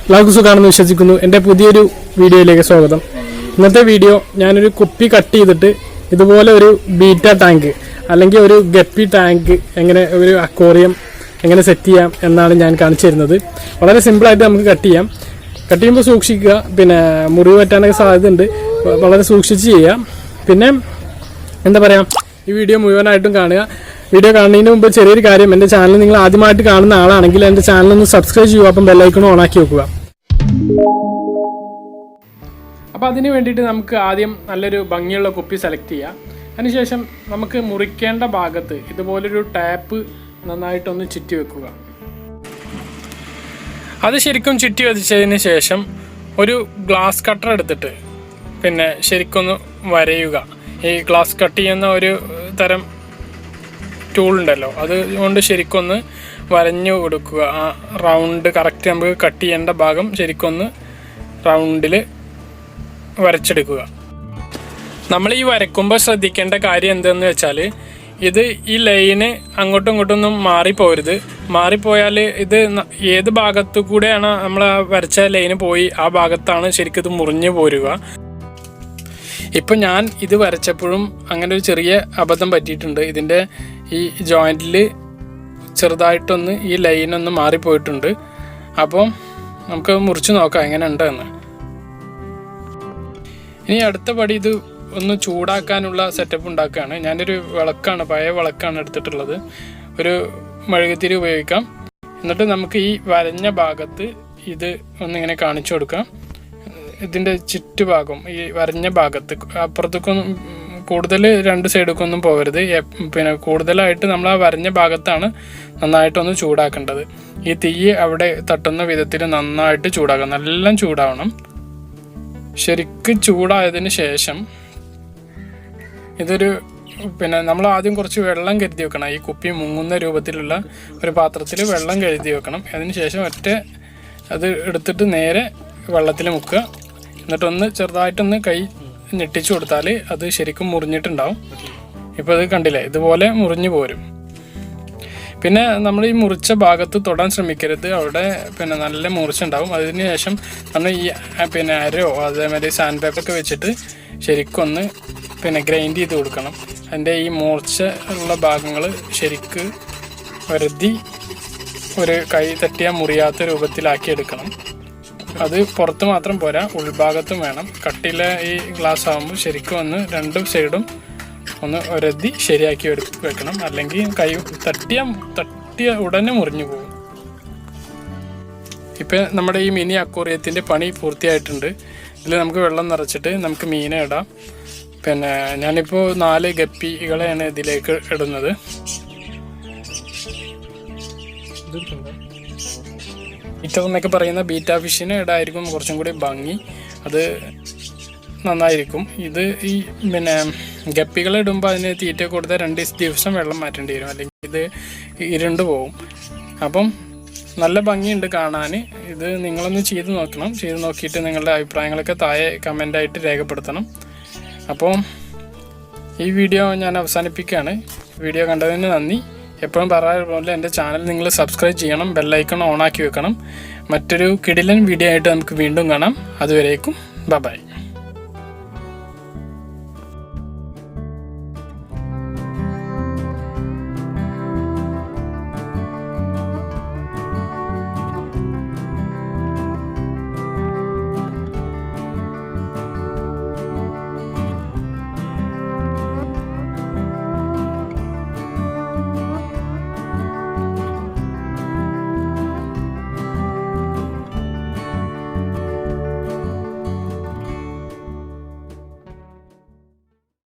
എല്ലാവർക്കും സുഖമാണെന്ന് വിശ്വസിക്കുന്നു. എൻ്റെ പുതിയൊരു വീഡിയോയിലേക്ക് സ്വാഗതം. ഇന്നത്തെ വീഡിയോ ഞാനൊരു കുപ്പി കട്ട് ചെയ്തിട്ട് ഇതുപോലെ ഒരു ബീറ്റ ടാങ്ക് അല്ലെങ്കിൽ ഒരു ഗപ്പി ടാങ്ക് എങ്ങനെ ഒരു അക്വേറിയം എങ്ങനെ സെറ്റ് ചെയ്യാം എന്നാണ് ഞാൻ കാണിച്ചു തരുന്നത്. വളരെ സിമ്പിളായിട്ട് നമുക്ക് കട്ട് ചെയ്യാം. കട്ട് ചെയ്യുമ്പോൾ സൂക്ഷിക്കുക, പിന്നെ മുറിവ് പറ്റാനൊക്കെ സാധ്യതയുണ്ട്. വളരെ സൂക്ഷിച്ച് ചെയ്യാം. പിന്നെ എന്താ പറയുക, ഈ വീഡിയോ മുഴുവനായിട്ടും കാണുക. വീഡിയോ കാണുന്നതിന് മുമ്പ് ചെറിയൊരു കാര്യം, എൻ്റെ ചാനൽ നിങ്ങൾ ആദ്യമായിട്ട് കാണുന്ന ആളാണെങ്കിൽ എൻ്റെ ചാനലൊന്ന് സബ്സ്ക്രൈബ് ചെയ്യുക, അപ്പം ബെല്ലൈക്കൺ ഓണാക്കി വെക്കുക. അപ്പോൾ അതിന് വേണ്ടിയിട്ട് നമുക്ക് ആദ്യം നല്ലൊരു ഭംഗിയുള്ള കുപ്പി സെലക്ട് ചെയ്യാം. അതിനുശേഷം നമുക്ക് മുറിക്കേണ്ട ഭാഗത്ത് ഇതുപോലൊരു ടാപ്പ് നന്നായിട്ടൊന്ന് ചുറ്റി വെക്കുക. അത് ശരിക്കും ചുറ്റി വെച്ചതിന് ശേഷം ഒരു ഗ്ലാസ് കട്ടർ എടുത്തിട്ട് പിന്നെ ശരിക്കൊന്ന് വരയുക. ഈ ഗ്ലാസ് കട്ട് ചെയ്യുന്ന ഒരു തരം ടൂൾ ഉണ്ടല്ലോ, അതുകൊണ്ട് ശരിക്കൊന്ന് വരഞ്ഞു കൊടുക്കുക. ആ റൗണ്ട് കറക്റ്റ് നമുക്ക് കട്ട് ചെയ്യേണ്ട ഭാഗം ശരിക്കൊന്ന് റൗണ്ടിൽ വരച്ചെടുക്കുക. നമ്മൾ ഈ വരയ്ക്കുമ്പോൾ ശ്രദ്ധിക്കേണ്ട കാര്യം എന്തെന്ന് വെച്ചാൽ, ഇത് ഈ ലൈന് അങ്ങോട്ടും ഇങ്ങോട്ടൊന്നും മാറിപ്പോരുത്. മാറിപ്പോയാൽ ഇത് ഏത് ഭാഗത്തു കൂടെയാണ് നമ്മൾ വരച്ച ലൈന് പോയി ആ ഭാഗത്താണ് ശരിക്കും ഇത് മുറിഞ്ഞു പോരുക. ഇപ്പം ഞാൻ ഇത് വരച്ചപ്പോഴും അങ്ങനെ ഒരു ചെറിയ അബദ്ധം പറ്റിയിട്ടുണ്ട്. ഇതിൻ്റെ ഈ ജോയിൻറ്റിൽ ചെറുതായിട്ടൊന്ന് ഈ ലൈനൊന്ന് മാറിപ്പോയിട്ടുണ്ട്. അപ്പം നമുക്ക് മുറിച്ച് നോക്കാം എങ്ങനെ ഉണ്ടെന്ന്. ഇനി അടുത്ത പടി ഇത് ഒന്ന് ചൂടാക്കാനുള്ള സെറ്റപ്പ് ഉണ്ടാക്കുകയാണ്. ഞാനൊരു വിളക്കാണ്, പഴയ വിളക്കാണ് എടുത്തിട്ടുള്ളത്. ഒരു മെഴുകുതിരി ഉപയോഗിക്കാം. എന്നിട്ട് നമുക്ക് ഈ വരഞ്ഞ ഭാഗത്ത് ഇത് ഒന്നിങ്ങനെ കാണിച്ചു കൊടുക്കാം. ഇതിൻ്റെ ചുറ്റുഭാഗം ഈ വരഞ്ഞ ഭാഗത്ത് അപ്പുറത്തേക്കൊന്നും കൂടുതൽ രണ്ട് സൈഡിലേക്കൊന്നും പോകരുത്. പിന്നെ കൂടുതലായിട്ട് നമ്മൾ ആ വരഞ്ഞ ഭാഗത്താണ് നന്നായിട്ടൊന്ന് ചൂടാക്കേണ്ടത്. ഈ തീ അവിടെ തട്ടുന്ന വിധത്തിൽ നന്നായിട്ട് ചൂടാക്കണം. നല്ല ചൂടാവണം. ശരിക്കും ചൂടായതിന് ശേഷം ഇതൊരു പിന്നെ നമ്മൾ ആദ്യം കുറച്ച് വെള്ളം കരുതി വെക്കണം. ഈ കുപ്പി മുങ്ങുന്ന രൂപത്തിലുള്ള ഒരു പാത്രത്തിൽ വെള്ളം കരുതി വെക്കണം. അതിന് ശേഷം അത് എടുത്തിട്ട് നേരെ വെള്ളത്തിൽ മുക്കുക. എന്നിട്ടൊന്ന് ചെറുതായിട്ടൊന്ന് കൈ ഞെട്ടിച്ചു കൊടുത്താൽ അത് ശരിക്കും മുറിഞ്ഞിട്ടുണ്ടാവും. ഇപ്പോൾ ഇത് കണ്ടില്ലേ, ഇതുപോലെ മുറിഞ്ഞു പോരും. പിന്നെ നമ്മൾ ഈ മുറിച്ച ഭാഗത്ത് തൊടാൻ ശ്രമിക്കരുത്. അവിടെ പിന്നെ നല്ല മുറിച്ചുണ്ടാവും. അതിന് ശേഷം നമ്മൾ ഈ പിന്നെ അരോ അതേമാതിരി സാൻഡ് പേപ്പറൊക്കെ വെച്ചിട്ട് ശരിക്കൊന്ന് പിന്നെ ഗ്രൈൻഡ് ചെയ്ത് കൊടുക്കണം. അതിൻ്റെ ഈ മൂർച്ച ഉള്ള ഭാഗങ്ങൾ ശരിക്ക് വരുതി ഒരു കൈ തട്ടിയാൽ മുറിയാത്ത രൂപത്തിലാക്കി എടുക്കണം. അത് പുറത്ത് മാത്രം പോരാ, ഉൾഭാഗത്തും വേണം. കട്ടിയിലെ ഈ ഗ്ലാസ് ആകുമ്പോൾ ശരിക്കും ഒന്ന് രണ്ട് സൈഡും ഒന്ന് ഒരതി ശരിയാക്കി വെക്കണം. അല്ലെങ്കിൽ കൈ തട്ടിയ ഉടനെ മുറിഞ്ഞു പോകും. ഇപ്പം നമ്മുടെ ഈ മിനി അക്വേറിയത്തിൻ്റെ പണി പൂർത്തിയായിട്ടുണ്ട്. ഇതിൽ നമുക്ക് വെള്ളം നിറച്ചിട്ട് നമുക്ക് മീനെ ഇടാം. പിന്നെ ഞാനിപ്പോൾ 4 ഗപ്പികളെയാണ് ഇതിലേക്ക് ഇടുന്നത്. ബീറ്റർ എന്നൊക്കെ പറയുന്ന ബീറ്റ ഫിഷിന് ഇടായിരിക്കും കുറച്ചും കൂടി ഭംഗി. അത് നന്നായിരിക്കും. ഇത് ഈ പിന്നെ ഗപ്പികളെ ഇടുമ്പോൾ അതിന് തീറ്റ കൊടുത്താൽ 2 ദിവസം വെള്ളം മാറ്റേണ്ടി വരും, അല്ലെങ്കിൽ ഇത് ഇരുണ്ട് പോകും. അപ്പം നല്ല ഭംഗിയുണ്ട് കാണാൻ. ഇത് നിങ്ങളൊന്ന് ചെയ്ത് നോക്കണം. ചെയ്ത് നോക്കിയിട്ട് നിങ്ങളുടെ അഭിപ്രായങ്ങളൊക്കെ താഴെ കമൻ്റായിട്ട് രേഖപ്പെടുത്തണം. അപ്പോൾ ഈ വീഡിയോ ഞാൻ അവസാനിപ്പിക്കുകയാണ്. വീഡിയോ കണ്ടതിന് നന്ദി. എപ്പോഴും പറയാറുപോലെ എൻ്റെ ചാനൽ നിങ്ങൾ സബ്സ്ക്രൈബ് ചെയ്യണം, ബെല്ലൈക്കൺ ഓണാക്കി വെക്കണം. മറ്റൊരു കിടിലൻ വീഡിയോ ആയിട്ട് നമുക്ക് വീണ്ടും കാണാം. അതുവരേക്കും ബൈ.